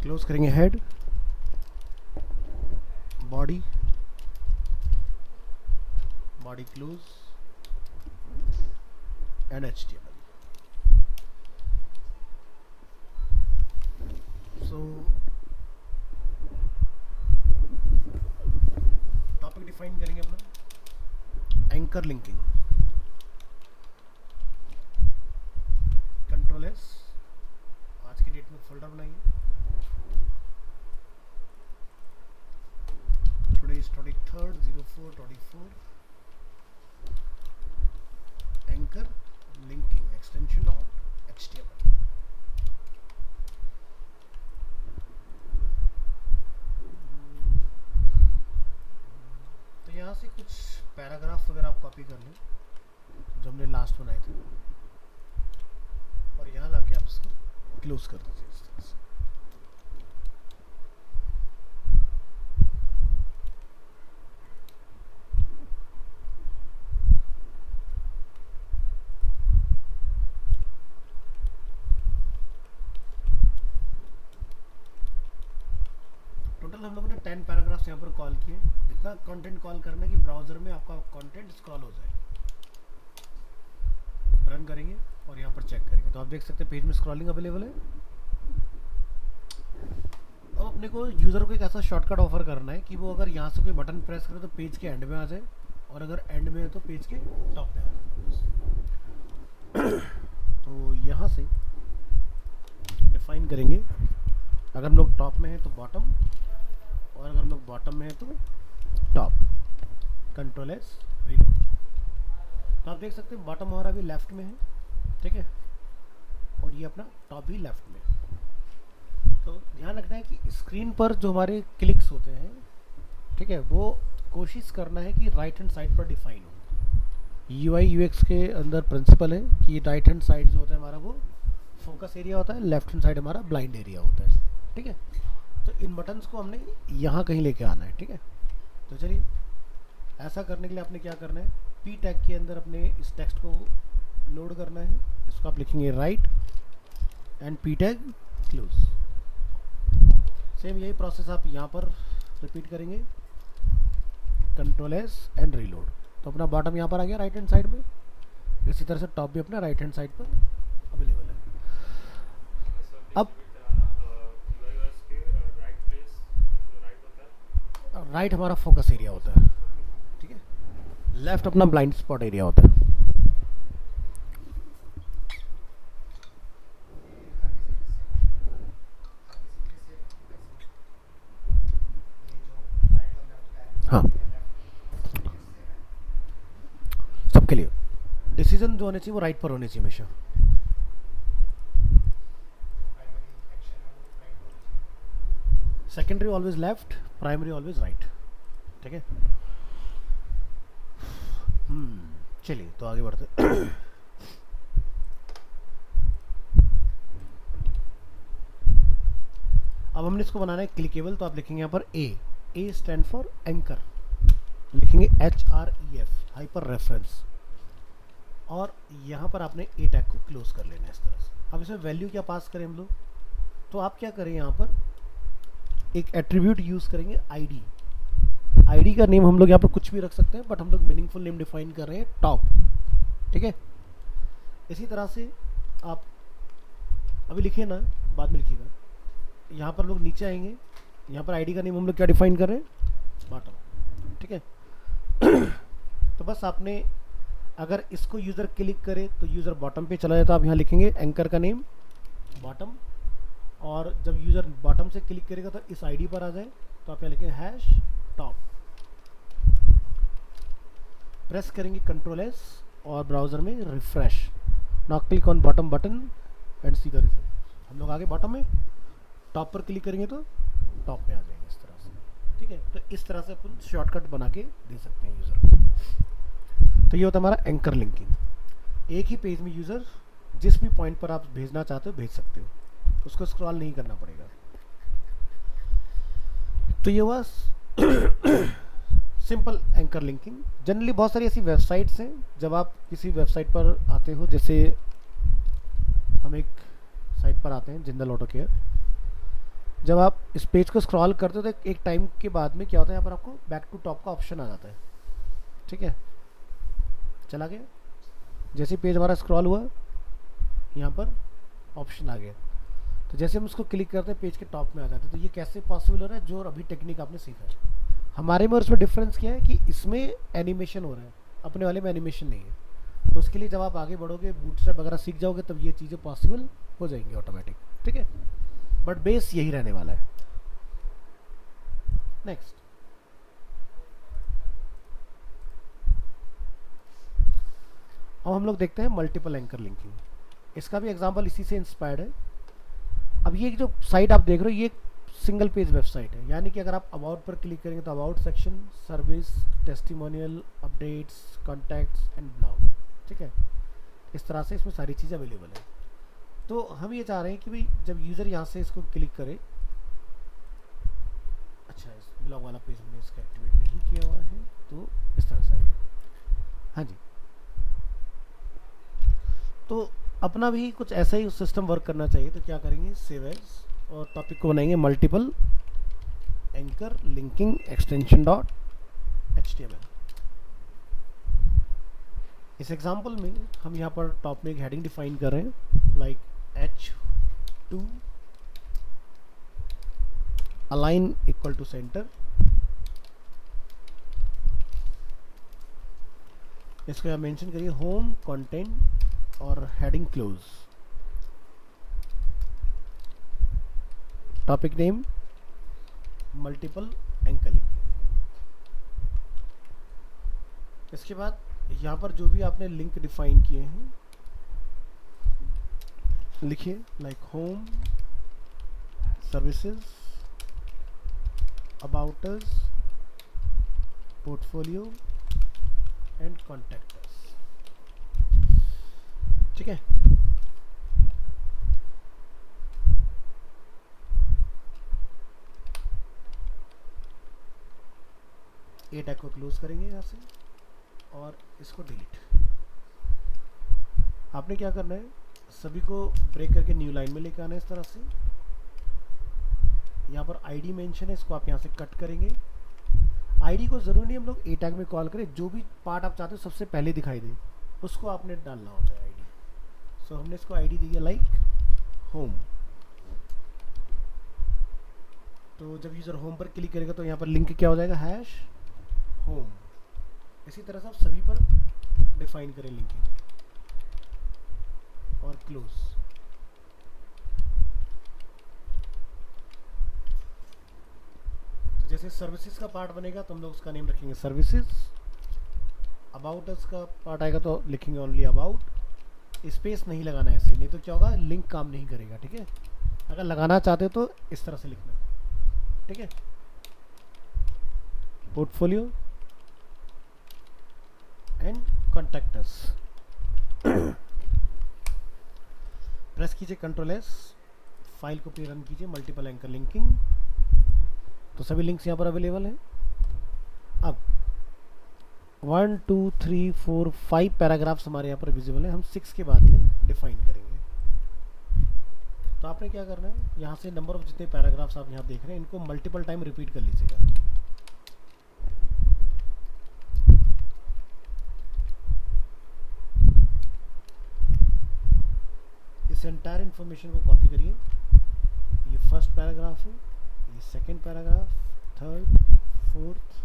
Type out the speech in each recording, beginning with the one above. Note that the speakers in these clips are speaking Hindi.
क्लोज करेंगे head, body, body close and HTML. So topic define करेंगे अपना एंकर लिंकिंग. कंट्रोल एस, आज की डेट में फोल्डर बनाइए. Today is 23rd 04/24. Anchor linking extension dot HTML. तो यहाँ से कुछ पैराग्राफ अगर आप कॉपी कर लें जो हमने लास्ट बनाए थे, और यहाँ लाके आप इसको क्लोज कर दीजिए इस तरह से. टोटल हम लोगों ने 10 पैराग्राफ्स यहाँ पर कॉल किए. इतना कंटेंट कॉल करना है कि ब्राउजर में आपका कंटेंट स्क्रॉल हो जाए. रन करेंगे और यहाँ पर चेक करेंगे तो आप देख सकते हैं पेज में स्क्रॉलिंग अवेलेबल है. अब अपने को यूज़र को एक ऐसा शॉर्टकट ऑफर करना है कि वो अगर यहाँ से कोई बटन प्रेस करे तो पेज के एंड में आ जाए, और अगर एंड में है तो पेज के टॉप में आ जाए. तो यहाँ से डिफाइन करेंगे, अगर हम लोग टॉप में हैं तो बॉटम, और अगर हम लोग बॉटम में हैं तो टॉप. Control S reload. तो आप देख सकते हैं बॉटम हमारा भी लेफ्ट में है, ठीक है, और ये अपना टॉप भी लेफ्ट में. तो ध्यान रखना है कि स्क्रीन पर जो हमारे क्लिक्स होते हैं, ठीक है, वो कोशिश करना है कि राइट हैंड साइड पर डिफाइन हो. UI UX के अंदर प्रिंसिपल है कि राइट हैंड साइड जो होता है हमारा वो फोकस एरिया होता है, लेफ्ट हैंड साइड हमारा ब्लाइंड एरिया होता है, ठीक है. तो इन बटन्स को हमने यहाँ कहीं लेके आना है, ठीक है. तो चलिए ऐसा करने के लिए आपने क्या करना है, P टैग के अंदर अपने इस टेक्स्ट को लोड करना है. इसको आप लिखेंगे right and P tag close. Same यही प्रोसेस आप यहाँ पर रिपीट करेंगे. Control S and reload. तो अपना बॉटम यहाँ पर आ गया राइट हैंड साइड में. इसी तरह से टॉप भी अपना राइट हैंड साइड पर अवेलेबल है. अब राइट हमारा फोकस एरिया होता है, ठीक है, लेफ्ट अपना ब्लाइंड स्पॉट एरिया होता है. हाँ, सबके लिए डिसीजन जो होने चाहिए वो राइट पर होने चाहिए हमेशा. Secondary always left, primary always right, ठीक है. चलिए तो आगे बढ़ते. अब हमने इसको बनाना है क्लिकेबल. तो आप लिखेंगे यहाँ पर ए स्टैंड फॉर एंकर, लिखेंगे HREF हाइपर रेफरेंस, और यहाँ पर आपने ए टैग को क्लोज कर लेना है इस तरह से. अब इसमें वैल्यू क्या पास करें हम लोग, तो आप क्या करें, यहाँ पर एक एट्रीब्यूट यूज करेंगे आईडी का नेम हम लोग यहाँ पर कुछ भी रख सकते हैं, बट हम लोग मीनिंगफुल नेम डिफाइन कर रहे हैं टॉप, ठीक है. इसी तरह से आप अभी लिखिए ना, बाद में लिखिएगा. यहाँ पर लोग नीचे आएंगे, यहाँ पर आईडी का नेम हम लोग क्या डिफाइन कर रहे हैं, बॉटम, ठीक है. तो बस आपने अगर इसको यूज़र क्लिक करे तो यूज़र बॉटम पे चला जाए, तो आप यहाँ लिखेंगे एंकर का नेम बॉटम, और जब यूज़र बॉटम से क्लिक करेगा तो इस आईडी पर आ जाए, तो आप यहाँ लिखेंगे हैश टॉप. प्रेस करेंगे कंट्रोल एस और ब्राउज़र में refresh. Now click on bottom button and see the result. हम लोग आगे बॉटम में, टॉप पर क्लिक करेंगे तो टॉप में आ जाएंगे इस तरह से, ठीक है. तो इस तरह से अपन शॉर्टकट बना के दे सकते हैं यूज़र को. तो ये होता है हमारा एंकर लिंकिंग. एक ही पेज में यूज़र जिस भी पॉइंट पर आप भेजना चाहते हो भेज सकते हो, उसको स्क्रॉल नहीं करना पड़ेगा. तो ये हुआ सिंपल एंकर लिंकिंग. जनरली बहुत सारी ऐसी वेबसाइट्स हैं, जब आप किसी वेबसाइट पर आते हो, जैसे हम एक साइट पर आते हैं जिंदल ऑटो केयर, जब आप इस पेज को स्क्रॉल करते हो तो एक टाइम के बाद में क्या होता है, यहाँ पर आपको बैक टू टॉप का ऑप्शन आ जाता है। ठीक है, चला गया। जैसे पेज हमारा स्क्रॉल हुआ, यहाँ पर ऑप्शन आ गया, तो जैसे हम उसको क्लिक करते हैं पेज के टॉप में आ जाते हैं। तो ये कैसे पॉसिबल हो रहा है, जो अभी टेक्निक आपने सीखा है। हमारे में और उसमें डिफरेंस क्या है कि इसमें एनिमेशन हो रहा है, अपने वाले में एनिमेशन नहीं है। तो उसके लिए जब आप आगे बढ़ोगे, बूटस्ट्रैप वगैरह सीख जाओगे, तब ये चीज़ें पॉसिबल हो जाएंगी ऑटोमेटिक। ठीक है, बट बेस यही रहने वाला है। नेक्स्ट, अब हम लोग देखते हैं मल्टीपल एंकर लिंकिंग। इसका भी एग्जांपल इसी से इंस्पायर्ड है। अब ये जो साइट आप देख रहे हो, ये सिंगल पेज वेबसाइट है, यानी कि अगर आप अबाउट पर क्लिक करेंगे तो about section, service, testimonial, updates, contacts and blog. ठीक है, इस तरह से इसमें सारी चीज़ें अवेलेबल है। तो हम ये चाह रहे हैं कि भाई जब यूज़र यहाँ से इसको क्लिक करे, अच्छा इस ब्लॉग वाला पेज हमने इसका एक्टिवेट नहीं किया हुआ है, तो इस तरह से आएगा। हाँ जी, तो अपना भी कुछ ऐसा ही सिस्टम वर्क करना चाहिए। तो क्या करेंगे, सेव एज, और टॉपिक को बनाएंगे multiple anchor linking extension dot HTML। इस एग्जांपल में हम यहाँ पर टॉप में एक हेडिंग डिफाइन कर रहे हैं, like H2 align equal to centre. इसको यहाँ मेंशन करिए होम कंटेंट और heading close. Topic name multiple anchor linking. इसके बाद यहाँ पर जो भी आपने लिंक डिफाइन किए हैं लिखिए, like home, services, about us, portfolio and contact us. ठीक है, ये टैग को क्लोज करेंगे यहाँ से और इसको डिलीट। आपने क्या करना है, सभी को ब्रेक करके न्यू लाइन में लेकर आना है इस तरह से। यहाँ पर आईडी मेंशन है, इसको आप यहाँ से कट करेंगे। आईडी को ज़रूरी नहीं हम लोग ए टैग में कॉल करें, जो भी पार्ट आप चाहते हो सबसे पहले दिखाई दे उसको आपने डालना होता है आईडी। सो हमने इसको आईडी दी है लाइक होम। तो जब यूज़र होम पर क्लिक करेगा तो यहाँ पर लिंक क्या हो जाएगा, हैश होम। इसी तरह से आप सभी पर डिफाइन करें लिंकिंग और क्लोज। तो जैसे सर्विसेज का पार्ट बनेगा तो हम लोग उसका नेम रखेंगे सर्विसेज। अबाउट अस का पार्ट आएगा तो लिखेंगे ओनली अबाउट। स्पेस नहीं लगाना है ऐसे, नहीं तो क्या होगा, लिंक काम नहीं करेगा। ठीक है, अगर लगाना चाहते हो तो इस तरह से लिखना। ठीक है, portfolio and contact us. Press कीजिए Ctrl S, फाइल को पे रन कीजिए, मल्टीपल एंकर लिंकिंग। तो सभी लिंक्स यहाँ पर अवेलेबल हैं। अब 1 2 3 4 5 पैराग्राफ्स हमारे यहाँ पर विजिबल है, हम 6 के बाद में डिफाइन करेंगे। तो आपने क्या करना है, यहाँ से नंबर ऑफ जितने पैराग्राफ्स आप यहाँ देख रहे हैं इनको मल्टीपल टाइम रिपीट कर लीजिएगा। इस एंटायर इन्फॉर्मेशन को कॉपी करिए। ये फर्स्ट पैराग्राफ है, ये second paragraph, third, fourth,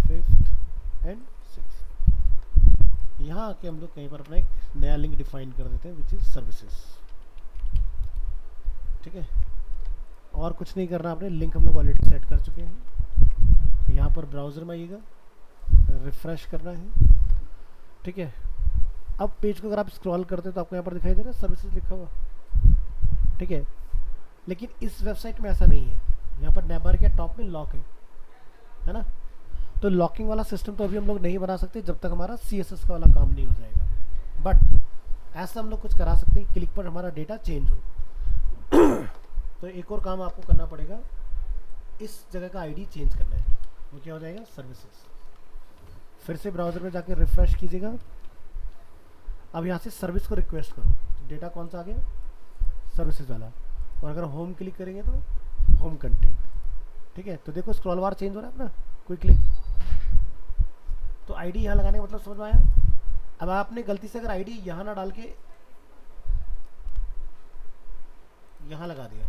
fifth and sixth. यहाँ आके हम लोग कहीं पर अपना एक नया लिंक डिफाइन कर देते हैं विच इज सर्विसेज। ठीक है, और कुछ नहीं करना आपने, लिंक हम लोग ऑलरेडी सेट कर चुके हैं। यहाँ पर ब्राउज़र में आइएगा, रिफ्रेश करना है। ठीक है, अब पेज को अगर आप स्क्रॉल करते हो तो आपको यहाँ पर दिखाई दे रहा है सर्विसेज लिखा हुआ। ठीक है, लेकिन इस वेबसाइट में ऐसा नहीं है। यहाँ पर नैबर के टॉप में लॉक है ना। तो लॉकिंग वाला सिस्टम तो अभी हम लोग नहीं बना सकते जब तक हमारा CSS का वाला काम नहीं हो जाएगा। बट ऐसा हम लोग कुछ करा सकते हैं, क्लिक पर हमारा डेटा चेंज हो। तो एक और काम आपको करना पड़ेगा, इस जगह का आईडी चेंज करना है। वो क्या हो जाएगा, सर्विसेज। फिर से ब्राउज़र में जाकर रिफ्रेश कीजिएगा। अब यहाँ से सर्विस को रिक्वेस्ट करो, तो डेटा कौन सा आ गया, सर्विसेज वाला। और अगर होम क्लिक करेंगे तो होम कंटेंट। ठीक है, तो देखो स्क्रॉल बार चेंज हो रहा है अपना क्विकली। तो आईडी यहाँ लगाने का मतलब समझ में आया। अब आपने गलती से अगर आईडी यहाँ ना डाल के यहाँ लगा दिया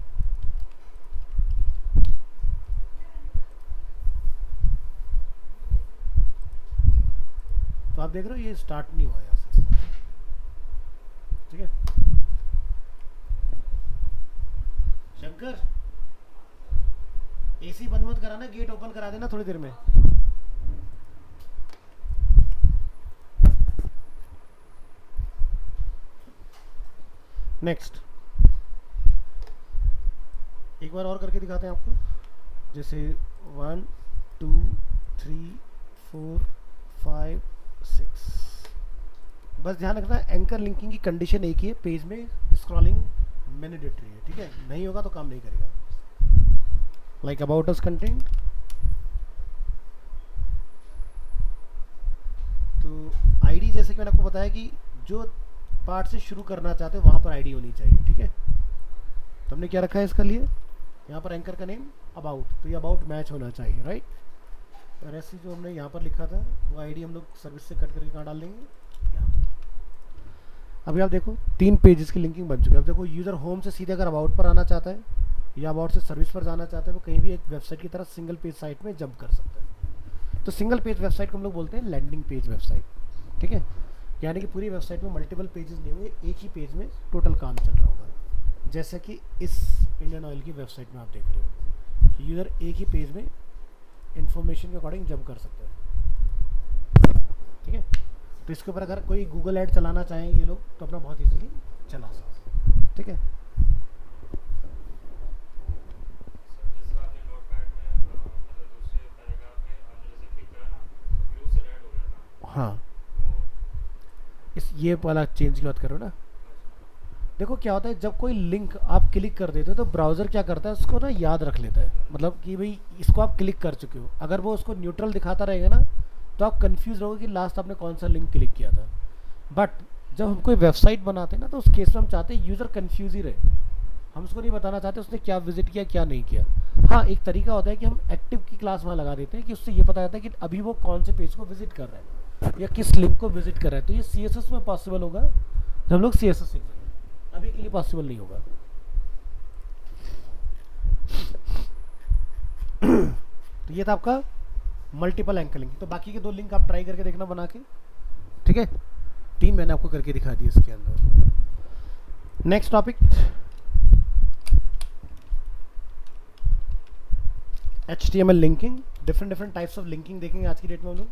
तो आप देख रहे हो ये स्टार्ट नहीं हुआ यहाँ से। ठीक है, शंकर एसी बंद मत कराना, गेट ओपन करा देना थोड़ी देर में। नेक्स्ट एक बार और करके दिखाते हैं आपको, जैसे 1 2 3 4 5 6। बस ध्यान रखना एंकर लिंकिंग की कंडीशन एक ही है, पेज में स्क्रॉलिंग मैंडेटरी है। ठीक है, नहीं होगा तो काम नहीं करेगा। लाइक अबाउट अस कंटेंट, तो आईडी जैसे कि मैंने आपको बताया कि जो पार्ट से शुरू करना चाहते हो वहां पर आईडी होनी चाहिए। ठीक है, तो हमने क्या रखा है इसका लिए, यहाँ पर एंकर का नेम अबाउट, तो ये अबाउट मैच होना चाहिए, राइट। और ऐसे जो हमने यहाँ पर लिखा था वो आईडी हम लोग सर्विस से कट करके कहाँ डाल देंगे, यहाँ पर। अभी आप देखो 3 पेजेस की लिंकिंग बन चुकी है। अब देखो यूज़र होम से सीधे अगर अबाउट पर आना चाहता है या अबाउट से सर्विस पर जाना चाहता है, वो कहीं भी एक वेबसाइट की तरह सिंगल पेज साइट में जंप कर सकता है। तो सिंगल पेज वेबसाइट को हम लोग बोलते हैं लैंडिंग पेज वेबसाइट। ठीक है, यानी कि पूरी वेबसाइट में मल्टीपल पेजेस नहीं होंगे, एक ही पेज में टोटल काम चल रहा होगा। जैसे कि इस इंडियन ऑयल की वेबसाइट में आप देख रहे हो कि यूज़र एक ही पेज में इंफॉर्मेशन के अकॉर्डिंग जंप कर सकते हैं। ठीक है, तो इसके ऊपर अगर कोई गूगल ऐड चलाना चाहें ये लोग तो अपना बहुत इजीली चला सकते हैं। ठीक है, हाँ इस ये वाला चेंज की बात करो ना। देखो क्या होता है, जब कोई लिंक आप क्लिक कर देते हो तो ब्राउज़र क्या करता है उसको ना याद रख लेता है, मतलब कि भाई इसको आप क्लिक कर चुके हो। अगर वो उसको न्यूट्रल दिखाता रहेगा ना तो आप कंफ्यूज रहोगे कि लास्ट आपने कौन सा लिंक क्लिक किया था। बट जब हम कोई वेबसाइट बनाते हैं ना तो उस केस में हम चाहते हैं यूज़र कंफ्यूज ही रहे, हम उसको नहीं बताना चाहते उसने क्या विजिट किया क्या नहीं किया। हाँ एक तरीका होता है कि हम एक्टिव की क्लास वहाँ लगा देते हैं कि उससे ये पता जाता है कि अभी वो कौन से पेज को विजिट कर रहा है या किस लिंक को विजिट कर रहा है। तो ये CSS में पॉसिबल होगा जब हम लोग CSS सीख रहे हैं, अभी के लिए पॉसिबल नहीं होगा। तो ये था आपका मल्टीपल एंकर लिंक। तो बाकी के 2 लिंक आप ट्राई करके देखना बना के। ठीक है, 3 मैंने आपको करके दिखा दिया इसके अंदर। Next topic HTML linking. Different types of linking देखेंगे आज की डेट में हम लोग।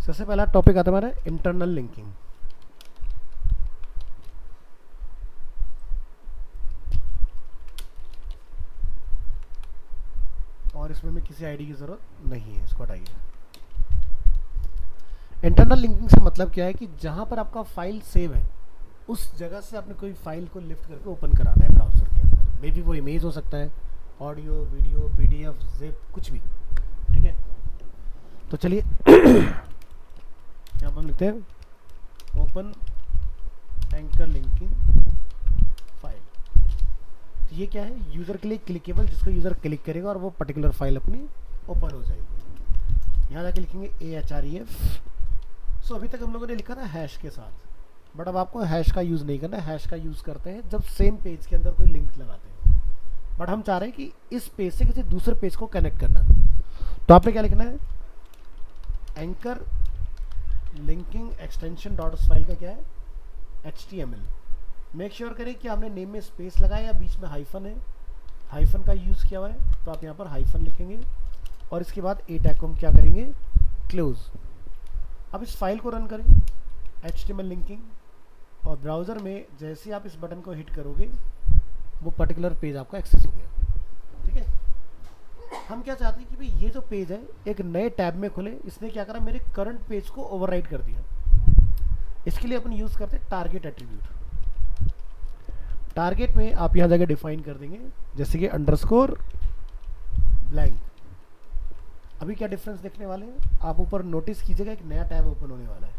सबसे पहला टॉपिक आता है हमारा इंटरनल लिंकिंग। और इसमें में किसी आईडी की जरूरत नहीं है, इसको हटाइए। इंटरनल लिंकिंग से मतलब क्या है कि जहां पर आपका फाइल सेव है उस जगह से आपने कोई फाइल को लिफ्ट करके ओपन कराना है ब्राउजर के अंदर। मे बी वो इमेज हो सकता है, ऑडियो, वीडियो, PDF, जिप, कुछ भी। ठीक है, तो चलिए यहाँ पर हम लिखते हैं ओपन एंकर लिंकिंग फाइल। तो ये क्या है, यूज़र के लिए क्लिकेबल, जिसको यूज़र क्लिक करेगा और वो पर्टिकुलर फाइल अपनी ओपन हो जाएगी। यहाँ जाके लिखेंगे AHREF। सो अभी तक हम लोगों ने लिखा था हैश के साथ, बट अब आपको हैश का यूज़ नहीं करना है। हैश का यूज़ करते हैं जब सेम पेज के अंदर कोई लिंक लगाते हैं, बट हम चाह रहे हैं कि इस पेज से किसी दूसरे पेज को कनेक्ट करना। तो आपने क्या लिखना है, anchor linking extension dot file का क्या है, HTML। मेक श्योर करें कि आपने नेम में स्पेस लगाया या बीच में हाइफन है, हाइफन का यूज़ किया हुआ है, तो आप यहाँ पर हाइफन लिखेंगे और इसके बाद ए टैग को हम क्या करेंगे, क्लोज। अब इस फाइल को रन करें HTML लिंकिंग, और ब्राउज़र में जैसे आप इस बटन को हिट करोगे वो पर्टिकुलर पेज आपका एक्सेस हो गया। ठीक है, हम क्या चाहते हैं कि भाई ये जो पेज है एक नए टैब में खुले। इसने क्या करा, मेरे करंट पेज को ओवरराइड कर दिया। इसके लिए अपन यूज़ करते हैं टारगेट एट्रीब्यूट। टारगेट में आप यहाँ जगह डिफाइन कर देंगे जैसे कि अंडरस्कोर ब्लैंक। अभी क्या डिफरेंस देखने वाले हैं आप, ऊपर नोटिस कीजिएगा एक नया टैब ओपन होने वाला है,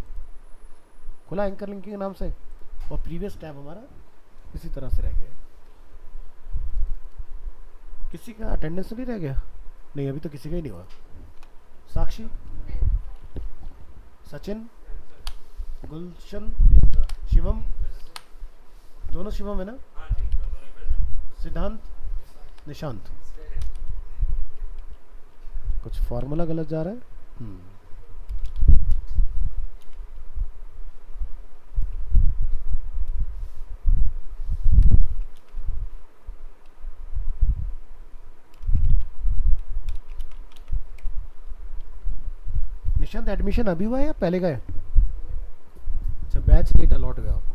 खुला एंकर लिंकिंग के नाम से, और प्रीवियस टैब हमारा इसी तरह से रह गया। किसी का अटेंडेंस तो नहीं रह गया? नहीं, अभी तो किसी का ही नहीं हुआ। साक्षी, सचिन, गुलशन, शिवम, दोनों शिवम है ना? सिद्धांत, निशांत। कुछ फॉर्मूला गलत जा रहा है। निशांत एडमिशन अभी हुआ है या पहले का है? अच्छा, बैच लेट अलॉट हुआ आपको।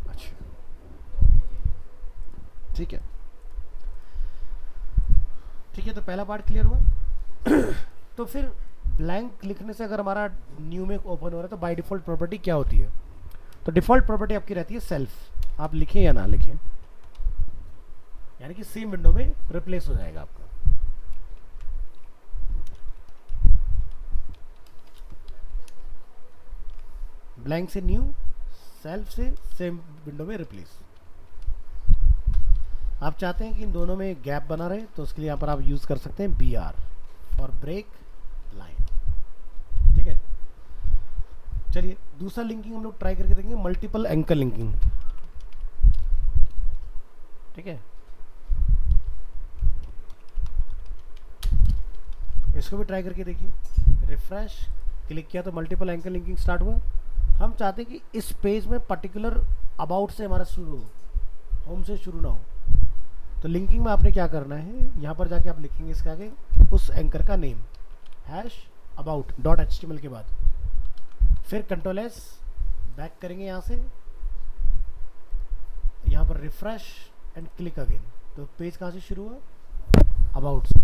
अच्छा, ठीक है ठीक है, तो पहला पार्ट क्लियर हुआ। तो फिर ब्लैंक लिखने से अगर हमारा न्यू में ओपन हो रहा है तो बाय डिफ़ॉल्ट प्रॉपर्टी क्या होती है? तो डिफ़ॉल्ट प्रॉपर्टी आपकी रहती है सेल्फ। आप लिखें या ना लिखें, यानी कि सेम विंडो में रिप्लेस हो जाएगा आपका। ब्लैंक से न्यू, सेल्फ से सेम विंडो में रिप्लेस। आप चाहते हैं कि इन दोनों में गैप बना रहे तो उसके लिए यहाँ पर आप यूज़ कर सकते हैं BR फॉर ब्रेक लाइन। ठीक है, चलिए दूसरा लिंकिंग हम लोग ट्राई करके देखेंगे, मल्टीपल एंकर लिंकिंग। ठीक है, इसको भी ट्राई करके देखिए। रिफ्रेश क्लिक किया तो मल्टीपल एंकर लिंकिंग स्टार्ट हुआ। हम चाहते हैं कि इस पेज में पर्टिकुलर अबाउट से हमारा शुरू हो, होम से शुरू ना हो। तो लिंकिंग में आपने क्या करना है, यहाँ पर जाके आप लिखेंगे इसके आगे उस एंकर का नेम #about .html के बाद, फिर Ctrl+S बैक करेंगे यहाँ से, यहाँ पर रिफ्रेश एंड क्लिक अगेन। तो पेज कहाँ से शुरू हुआ? अबाउट से।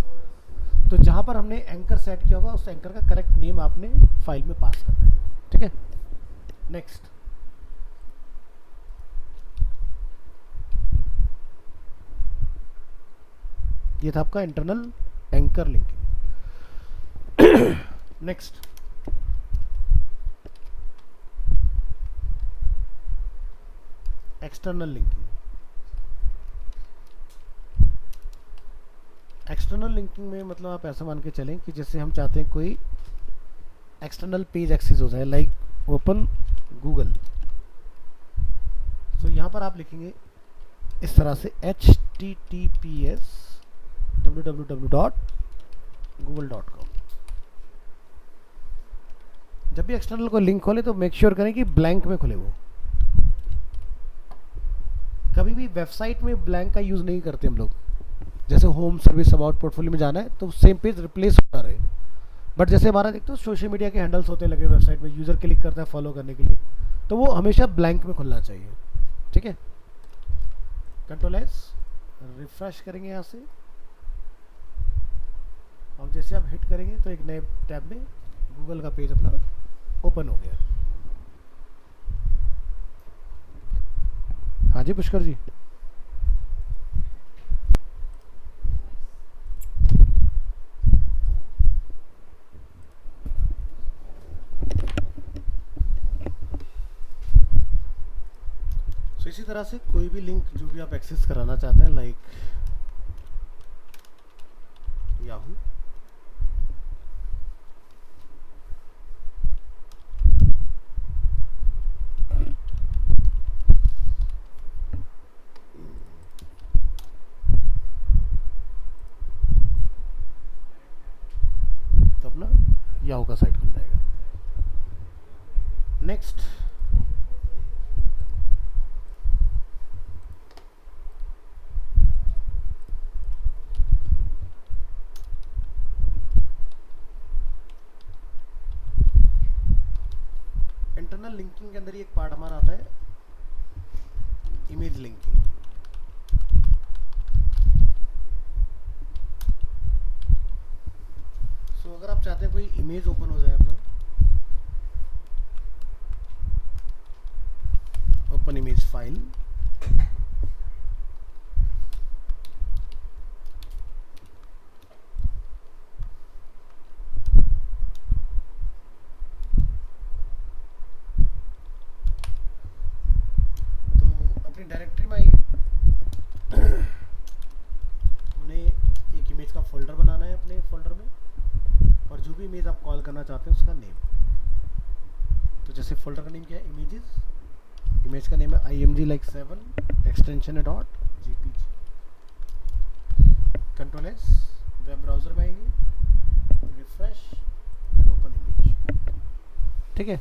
तो जहाँ पर हमने एंकर सेट किया होगा उस एंकर का करेक्ट नेम आपने फाइल में पास करना है। ठीक है, नेक्स्ट। ये था आपका internal anchor linking. Next, external linking. External linking में मतलब आप ऐसा मान के चलें कि जैसे हम चाहते हैं कोई एक्सटर्नल पेज एक्सेस हो जाए, लाइक ओपन गूगल। तो यहाँ पर आप लिखेंगे इस तरह से https www.google.com। जब भी एक्सटर्नल को लिंक खोले तो मेक श्योर करें कि ब्लैंक में खुले वो। कभी भी वेबसाइट में ब्लैंक का यूज़ नहीं करते हम लोग। जैसे होम सर्विस अबाउट पोर्टफोलियो में जाना है तो सेम पेज रिप्लेस हो रहे, बट जैसे हमारा देखते हो सोशल मीडिया के हैंडल्स होते लगे वेबसाइट में, यूज़र क्लिक करता है फॉलो करने के लिए, तो वो हमेशा ब्लैंक में खुलना चाहिए। ठीक है, Ctrl+S रिफ्रेश करेंगे यहाँ से, और जैसे आप हिट करेंगे तो एक नए टैब में गूगल का पेज अपना ओपन हो गया। हाँ जी पुष्कर जी। तो इसी तरह से कोई भी लिंक जो भी आप एक्सेस कराना चाहते हैं, लाइक याहू, तो अपना याहू का साइट खुल जाएगा। नेक्स्ट, इंटरनल लिंकिंग के अंदर ही एक पार्ट हमारा आता है इमेज लिंकिंग। सो अगर आप चाहते हैं कोई इमेज ओपन हो जाए अपना, open image file. तो अपनी डायरेक्टरी में आइए, हमने एक इमेज का फोल्डर बनाना है अपने फोल्डर में, और जो भी इमेज आप कॉल करना चाहते हैं उसका नेम। तो जैसे फोल्डर का नेम क्या है, इमेजेस, इमेज का नेम है img-7 एक्सटेंशन है .jpg। Control S, web browser में आएंगे, रिफ्रेश एंड ओपन इमेज। ठीक है।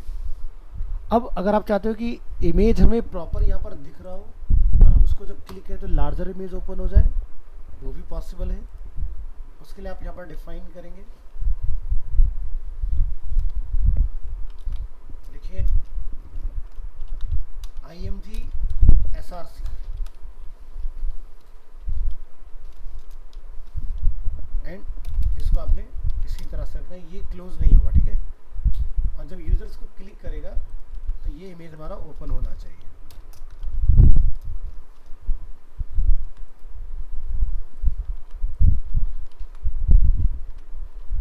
अब अगर आप चाहते हो कि इमेज हमें प्रॉपर यहाँ पर दिख रहा हो और हम उसको जब क्लिक करें तो लार्जर इमेज ओपन हो जाए, वो भी पॉसिबल है। उसके लिए आप यहाँ पर डिफाइन करेंगे, लिखिए img src, एंड इसको आपने इसी तरह से रखना है, ये क्लोज नहीं होगा। ठीक है। और जब यूजर्स को क्लिक करेगा तो ये इमेज हमारा ओपन होना चाहिए।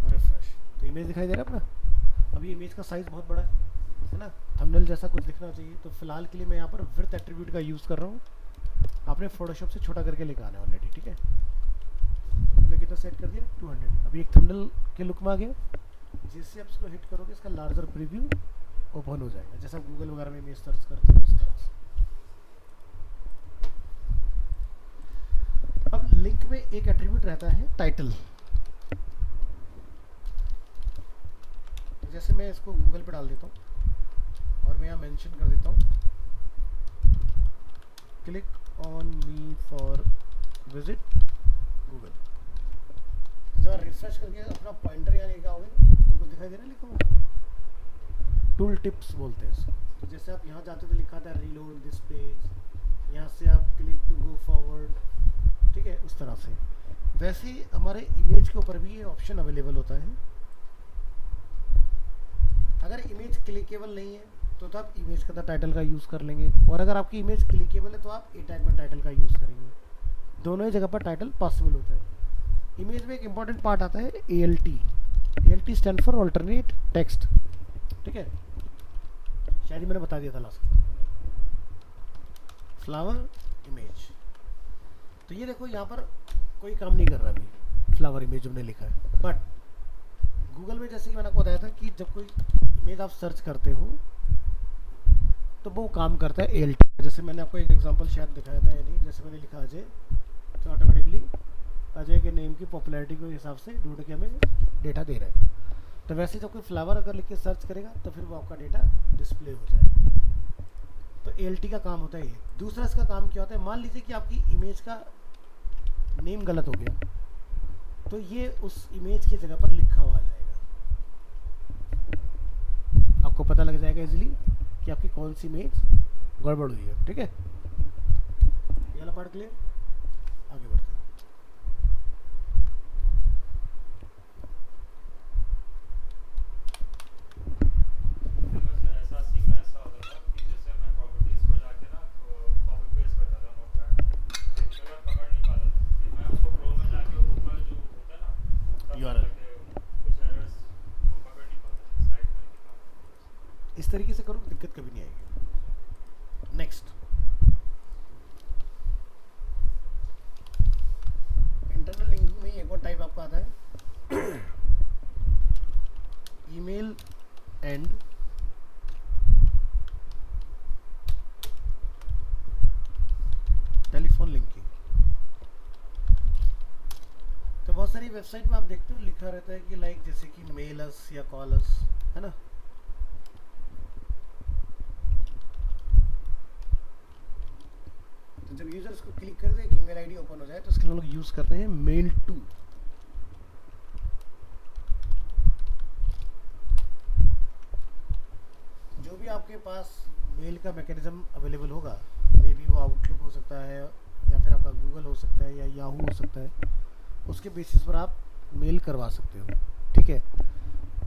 रिफ्रेश, तो इमेज दिखाई दे रहा है अपना। अभी इमेज का साइज बहुत बड़ा है ना, थंबनेल जैसा कुछ दिखना चाहिए। तो फिलहाल के लिए मैं यहाँ पर विड्थ एट्रीब्यूट का यूज़ कर रहा हूँ। आपने फोटोशॉप से छोटा करके लेकर आना है ऑलरेडी। ठीक है। हमने कितना सेट कर दिया, 200। अभी एक थंबनेल के लुक में आ गया। जैसे आप इसको हिट करोगे इसका लार्जर प्रीव्यू ओपन हो जाएगा, जैसा आप गूगल वगैरह में इमेज सर्च करते हो उस तरह से। अब लिंक में एक एट्रीब्यूट रहता है टाइटल। तो जैसे मैं इसको गूगल पे डाल देता हूँ और मैं यहाँ मेंशन कर देता हूँ, click on me for visit Google. जब रिफ्रेश करके अपना पॉइंटर यहाँ लेके आओगे तो कुछ दिखाई दे रहा है लिखा हुआ, टूल टिप्स बोलते हैं इसको। तो जैसे आप यहाँ जाते तो लिखा था रीलोड दिस पेज, यहाँ से आप क्लिक टू गो फॉरवर्ड। ठीक है, उस तरह से। वैसे ही हमारे इमेज के ऊपर भी ये ऑप्शन अवेलेबल होता है। अगर इमेज क्लिकेबल नहीं है तो आप इमेज का टाइटल का यूज़ कर लेंगे, और अगर आपकी इमेज क्लिकेबल है तो आप ए टैग में टाइटल का यूज़ करेंगे। दोनों ही जगह पर टाइटल पॉसिबल होता है। इमेज में एक इंपॉर्टेंट पार्ट आता है ALT। ALT stand for alternate text. ठीक है, शायद ही मैंने बता दिया था लास्ट। फ्लावर इमेज, तो ये देखो यहाँ पर कोई काम नहीं कर रहा अभी, फ्लावर इमेज हमने लिखा है। बट गूगल में जैसे कि मैंने आपको बताया था कि जब कोई इमेज आप सर्च करते हो तो वो काम करता है ALT। जैसे मैंने आपको एक एग्जांपल शायद दिखाया था या नहीं, जैसे मैंने लिखा अजय, तो ऑटोमेटिकली अजय के नेम की पॉपुलैरिटी के हिसाब से ढूंढ के हमें डेटा दे रहा है। तो वैसे जब कोई फ्लावर अगर लिख के सर्च करेगा तो फिर वो आपका डेटा डिस्प्ले हो जाएगा। तो ALT का काम होता है ये। दूसरा इसका काम क्या होता है, मान लीजिए कि आपकी इमेज का नेम गलत हो गया तो ये उस इमेज की जगह पर लिखा हुआ आ जाएगा, आपको पता लग जाएगा इजीली कि आपकी कौन सी इमेज गड़बड़ हुई है। ठीक है, ये वाला पार्ट क्लियर। आगे बढ़ते हैं। इस तरीके से करो, दिक्कत कभी नहीं आएगी। नेक्स्ट, इंटरनल लिंकिंग में एक और टाइप आपका आता है ईमेल एंड टेलीफोन लिंकिंग। तो बहुत सारी वेबसाइट में आप देखते हो लिखा रहता है कि लाइक जैसे कि मेल अस या कॉल अस, है ना। तो जब यूजर्स को क्लिक कर दे, ईमेल आईडी ओपन हो जाए, तो उसके लिए लोग यूज करते हैं मेल टू। जो भी आपके पास मेल का मैकेनिज्म अवेलेबल होगा, मे बी वो आउटलुक हो सकता है या फिर आपका गूगल हो सकता है या याहू हो सकता है, उसके बेसिस पर आप मेल करवा सकते हो। ठीक है,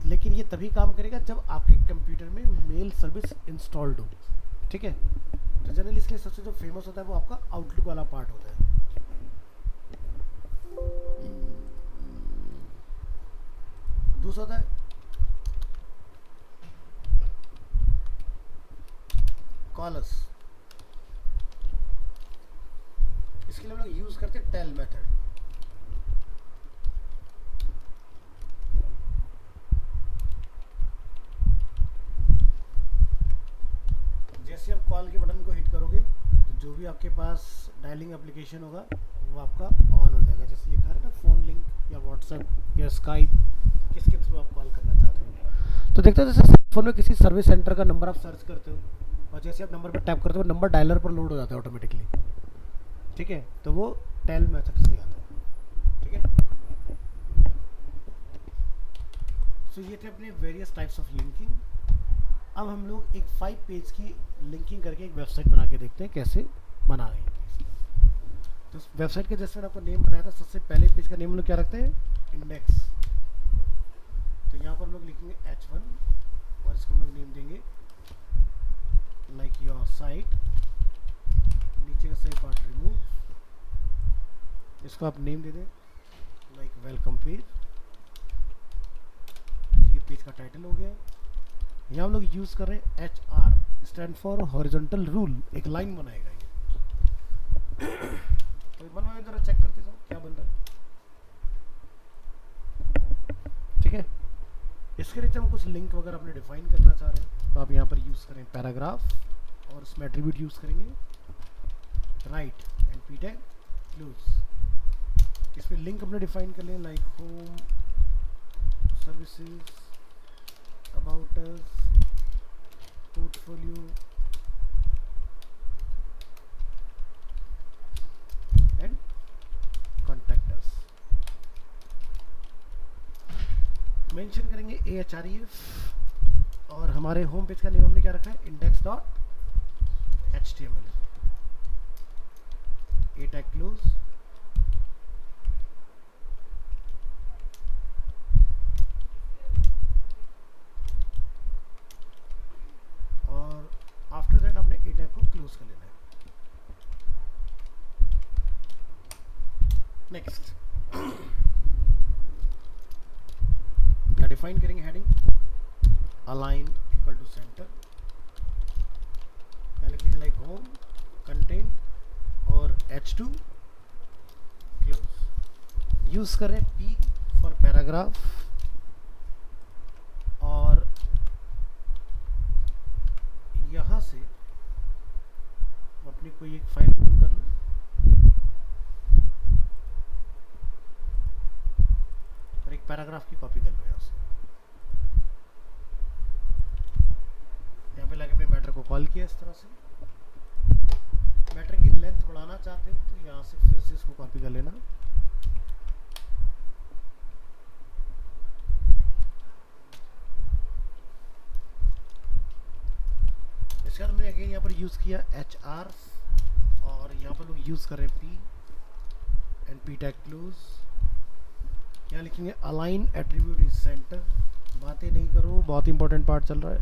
लेकिन ये तभी काम करेगा जब आपके कंप्यूटर में मेल सर्विस इंस्टॉल्ड हो। ठीक है, तो जनरली इसके सबसे जो फेमस होता है वो आपका आउटलुक वाला पार्ट होता है। दूसरा होता है कॉलस। इसके लिए हम लोग यूज करते हैं टेल मेथड। जैसे आप कॉल के बटन को हिट करोगे तो जो भी आपके पास डायलिंग एप्लीकेशन होगा वो आपका ऑन हो जाएगा। जैसे लिखा है ना फोन लिंक या व्हाट्सएप या स्काइप, किसके थ्रू आप कॉल करना चाहते हो। तो देखते हैं जैसे फोन में किसी सर्विस सेंटर का नंबर आप सर्च करते हो और जैसे आप नंबर पर टैप करते हो नंबर डायलर पर लोड हो जाता है ऑटोमेटिकली। ठीक है, तो वो टेल मेथड से आता है। ठीक है, सो ये थे अपने वेरियस टाइप्स ऑफ लिंकिंग। अब हम लोग एक 5 पेज की लिंकिंग करके एक वेबसाइट बना के देखते हैं कैसे बना रहे हैं। तो वेबसाइट के जैसे मैंने आपको नेम बताया था, सबसे पहले पेज का नेम हम लोग क्या रखते हैं, इंडेक्स। तो यहाँ पर हम लोग लिखेंगे H1 और इसको हम लोग नेम देंगे लाइक योर साइट। नीचे का सही पार्ट रिमूव, इसको आप नेम दे दें लाइक वेलकम पेज। ये पेज का टाइटल हो गया। यहाँ हम लोग यूज कर रहे हैं HR, stand for horizontal rule, एक लाइन बनाएगा ये। तो बनवाए जरा चेक करते जाओ क्या बन रहा है। ठीक है, इसके नीचे हम कुछ लिंक वगैरह अपने डिफाइन करना चाह रहे हैं तो आप यहाँ पर यूज करें पैराग्राफ और इसमें एट्रीब्यूट यूज करेंगे right and p tag close. इसमें लिंक अपने डिफाइन कर लें like home, services, about us, portfolio and contact us। Mention करेंगे AHREF और हमारे होम पेज का नेम हमने क्या रखा है, index.html। a tag close, after that आपने ए टैग को क्लोज कर लेना है। नेक्स्ट क्या डिफाइन करेंगे, heading align equal to centre, लिख लीजिए लाइक होम, कंटेंट और H2 क्लोज। यूज करें P फॉर पैराग्राफ और यहाँ से अपनी कोई एक फाइल ओपन कर लो और एक पैराग्राफ की कॉपी कर लो। यहाँ से यहाँ पे लाके अपने मैटर को कॉल किया इस तरह से। मैटर की लेंथ बढ़ाना चाहते हो तो यहाँ से फिर से इसको कॉपी कर लेना। इसके बाद हमने अगेन यहाँ पर यूज़ किया HR और यहाँ पर लोग यूज़ कर रहे हैं P and P tag close. यहाँ लिखेंगे अलाइन एट्रीब्यूट इज सेंटर। बातें नहीं करो, बहुत इंपॉर्टेंट पार्ट चल रहा है।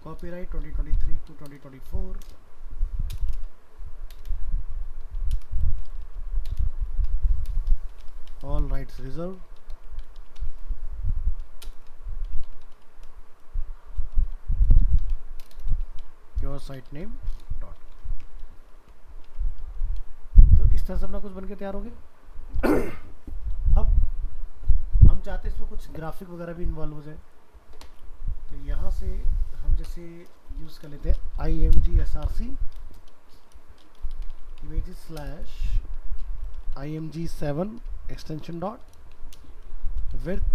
Copyright 2023 to 2024। All rights reserve. Your site name dot. तो इस तरह से अपना कुछ बन के तैयार हो गया। अब हम चाहते हैं इसमें कुछ ग्राफिक वगैरह भी इन्वॉल्व हो जाए। तो यहाँ से हम जैसे यूज़ कर लेते हैं img_src images / img7 extension dot. Width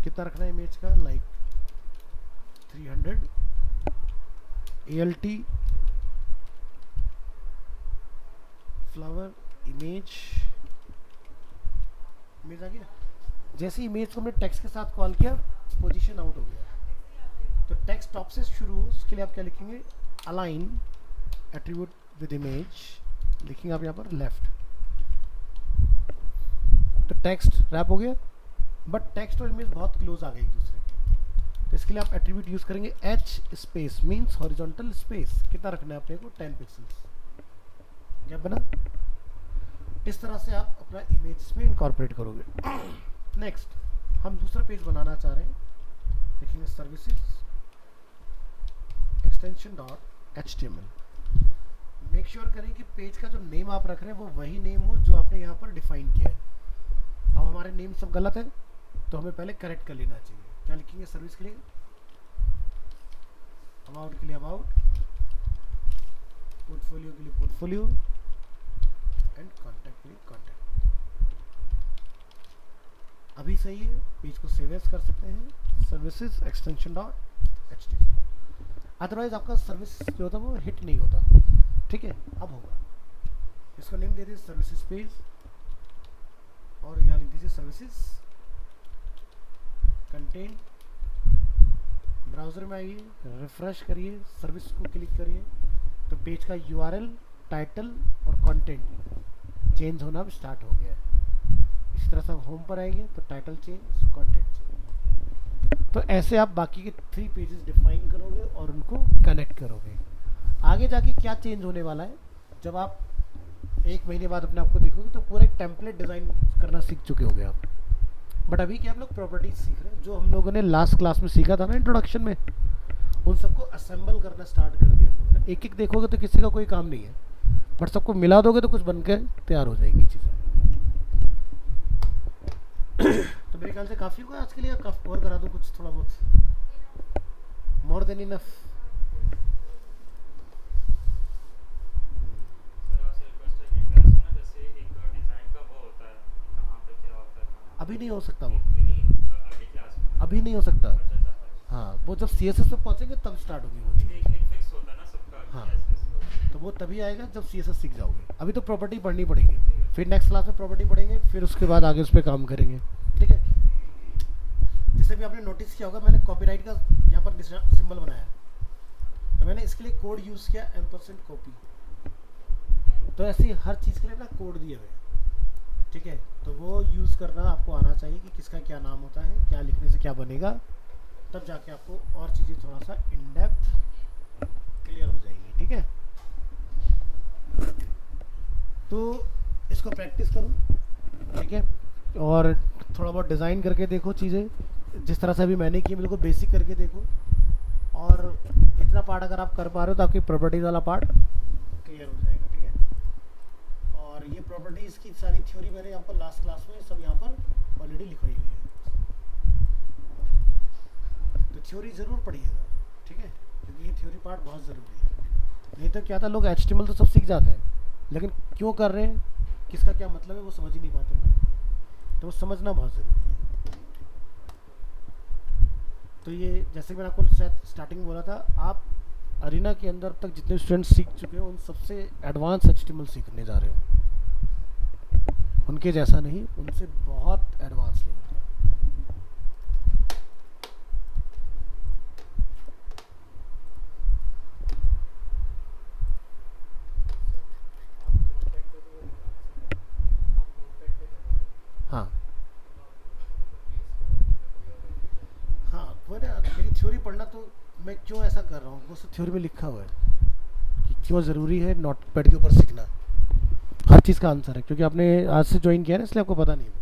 कितना रखना है इमेज का, लाइक 300। ALT फ्लावर इमेज आ गया। जैसे इमेज को हमने टेक्स्ट के साथ कॉल किया, पोजीशन आउट हो गया। तो टेक्स्ट टॉप से शुरू हो, उसके लिए आप क्या लिखेंगे, अलाइन एट्रीब्यूट विद इमेज, लिखेंगे आप यहाँ पर लेफ्ट। तो टेक्स्ट रैप हो गया, बट टेक्स्ट और इमेज बहुत क्लोज आ गए एक दूसरे के। तो इसके लिए आप एट्रीब्यूट यूज करेंगे H space means horizontal space कितना रखना है अपने को 10 पिक्सल्स। क्या बना? इस तरह से आप अपना इमेज में इनकॉर्पोरेट करोगे। नेक्स्ट हम दूसरा पेज बनाना चाह रहे हैं, देखेंगे services extension dot HTML। Make sure करें कि पेज का जो नेम आप रख रहे हैं वो वही नेम हो जो आपने यहाँ पर डिफाइन किया है। अब हमारे नेम सब गलत है तो हमें पहले करेक्ट कर लेना चाहिए। क्या लिखेंगे? सर्विस के लिए अबाउट के लिए अबाउट, पोर्टफोलियो के लिए पोर्टफोलियो एंड कॉन्टैक्ट के लिए कॉन्टैक्ट। अभी सही है, पेज को सेव एज कर सकते हैं services extension dot HTML। Otherwise आपका सर्विस जो होता है वो हिट नहीं होता। ठीक है, अब होगा। इसको नेम दे दीजिए सर्विसेज पेज और यहाँ लिख दीजिए सर्विसेज कंटेंट। ब्राउजर में आइए, रिफ्रेश करिए, सर्विस को क्लिक करिए तो पेज का URL, टाइटल और कंटेंट चेंज होना अब स्टार्ट हो गया है। इस तरह से हम होम पर आएंगे तो टाइटल चेंज, कंटेंट चेंज। तो ऐसे आप बाकी के 3 पेजेस डिफाइन करोगे और उनको कनेक्ट करोगे। आगे जाके क्या चेंज होने वाला है, जब आप 1 महीने बाद अपने आप को देखोगे तो पूरा एक टेम्पलेट डिज़ाइन करना सीख चुके होगे आप। बट अभी क्या आप लोग प्रॉपर्टीज सीख रहे हैं, जो हम लोगों ने लास्ट क्लास में सीखा था ना इंट्रोडक्शन में, उन सबको असेंबल करना स्टार्ट कर दिया। एक एक देखोगे तो किसी का कोई काम नहीं है, बट सबको मिला दोगे तो कुछ बनकर तैयार हो जाएंगी चीज़ें। तो मेरे ख्याल से काफ़ी होगा आज के लिए, और करा दूँ कुछ थोड़ा बहुत? More than enough. अभी नहीं हो सकता वो, अभी नहीं हो सकता। हाँ, वो जब CSS पे पहुंचेंगे तब स्टार्ट होगी वो चीज़। हाँ, तो वो तभी आएगा जब CSS सीख जाओगे। अभी तो प्रॉपर्टी पढ़नी पड़ेगी, फिर नेक्स्ट क्लास में प्रॉपर्टी पढ़ेंगे, फिर उसके बाद आगे उस पर काम करेंगे। ठीक है, जैसे भी आपने नोटिस किया होगा मैंने कॉपीराइट का यहाँ पर सिंबल बनाया, तो मैंने इसके लिए कोड यूज़ किया %कॉपी। तो ऐसे ही हर चीज़ के लिए ना कोड दिए हुए। ठीक है, तो वो यूज़ करना आपको आना चाहिए कि किसका क्या नाम होता है, क्या लिखने से क्या बनेगा, तब जाके आपको और चीज़ें थोड़ा सा इन डेप्थ क्लियर हो जाएंगी। ठीक है, तो इसको प्रैक्टिस करो। ठीक है, और थोड़ा बहुत डिज़ाइन करके देखो चीज़ें, जिस तरह से अभी मैंने की बिल्कुल बेसिक करके देखो। और इतना पार्ट अगर आप कर पा रहे हो तो आपकी प्रॉपर्टीज़ वाला पार्ट क्लियर हो जाएगा। ठीक है, और ये प्रॉपर्टीज़ की सारी थ्योरी मैंने आपको लास्ट क्लास में सब यहाँ पर ऑलरेडी लिखवाई हुई है, तो थ्योरी ज़रूर पढ़िएगा। ठीक है, क्योंकि ये थ्योरी पार्ट बहुत ज़रूरी है। नहीं तो क्या था, लोग HTML तो सब सीख जाते हैं, लेकिन क्यों कर रहे हैं, किसका क्या मतलब है, वो समझ ही नहीं पाते हैं। तो वो समझना बहुत ज़रूरी है। तो ये जैसे मैंने आपको शायद स्टार्टिंग में बोला था, आप अरीना के अंदर तक जितने स्टूडेंट्स सीख चुके हैं उन सबसे एडवांस HTML सीखने जा रहे हो। उनके जैसा नहीं, उनसे बहुत एडवांस लेवल का। हाँ हाँ, वो ना मेरी थ्योरी पढ़ना, तो मैं क्यों ऐसा कर रहा हूँ, वो सब थ्योरी में लिखा हुआ है कि क्यों ज़रूरी है नोटपैड के ऊपर सीखना। हर चीज़ का आंसर है, क्योंकि आपने आज से ज्वाइन किया है ना, इसलिए आपको पता नहीं है।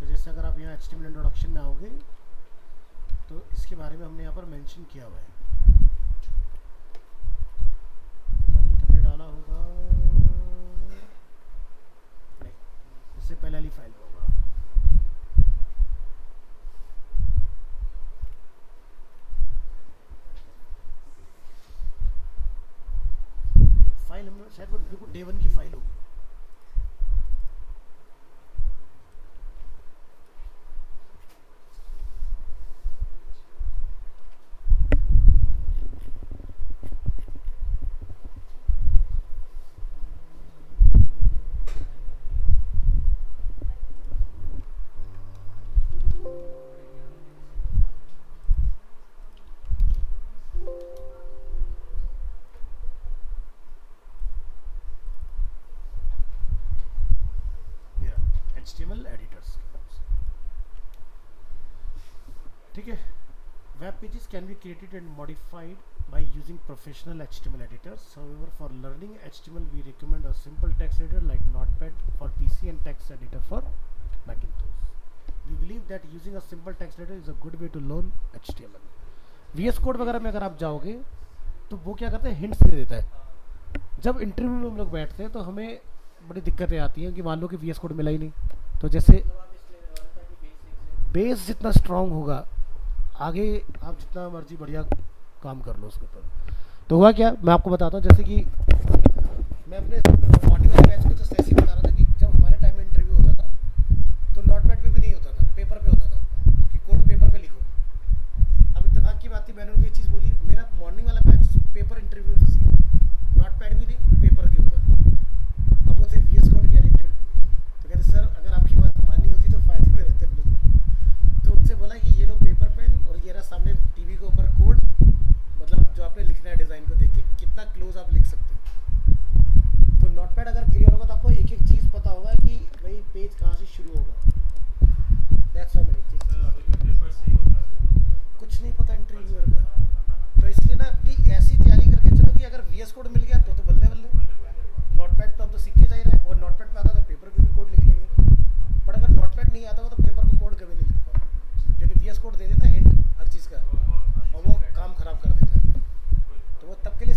तो जैसे अगर आप यहाँ HTML इंट्रोडक्शन में आओगे तो इसके बारे में हमने यहाँ पर मेंशन किया हुआ है। हमने डाला होगा नहीं, इससे पहले वाली फाइल होगा। फाइल हमने शायद वो बिल्कुल day 1 की फाइल होगी। HTML एडिटर्स के नाम से। ठीक है, Web pages can be created and modified by using professional HTML editors. However, for learning HTML, we recommend a simple text editor like Notepad for PC and text editor for Macintosh. We believe that using a simple text editor is a good way to learn HTML. VS Code वगैरह में अगर आप जाओगे तो वो क्या करते हैं, हिंट्स दे देता है। जब इंटरव्यू में हम लोग बैठते हैं तो हमें बड़ी दिक्कतें आती हैं कि मान लो कि VS Code मिला ही नहीं, तो जैसे बेस जितना स्ट्रांग होगा आगे आप जितना मर्जी बढ़िया काम कर लो उसके ऊपर। तो हुआ क्या, मैं आपको बताता हूँ। जैसे कि मैं अपने मॉर्निंग वाले बैच को जस्ट ऐसे ही बता रहा था कि जब हमारे टाइम में इंटरव्यू होता था तो नोटपैड पे भी नहीं होता था, पेपर पे होता था कि कोड पेपर पे लिखो। अब इत्तेफाक की बात थी, मैंने उनको ये चीज़ बोली, मेरा मॉर्निंग वाला बैच पेपर इंटरव्यू में फंस गया, नोटपैड भी नहीं, पेपर के ऊपर। अब वो थे VS Code के एडिक्टेड। तो कहते सर अगर आपकी बात माननी होती तो फायदे में रहते हम लोग। तो उनसे बोला कि ये लो पेपर पेन और ये रहा सामने टीवी के ऊपर कोड, मतलब जो आपने लिखना है डिज़ाइन को देख के कितना क्लोज आप लिख सकते हो। तो नोटपैड अगर क्लियर होगा तो आपको एक एक चीज़ पता होगा कि भाई पेज कहाँ से शुरू होगा। दैट्स व्हाई मैंने एक चीज़ कुछ नहीं पता इंटरव्यूअर का। तो इसलिए ना अपनी ऐसी तैयारी करके चलो कि अगर VS Code मिल गया तो बल्ले बल्ले। नोटपैड तो हम तो सीख के जा ही रहे हैं, और नोटपैड पे आता तो पेपर पे भी कोड लिख लेंगे। बट अगर नोटपैड नहीं आता हो तो पेपर पे कोड कभी नहीं लिख पाओ, क्योंकि VS Code दे देता है हिंट हर चीज़ का और वो काम खराब कर देता है। तो वो तब के लिए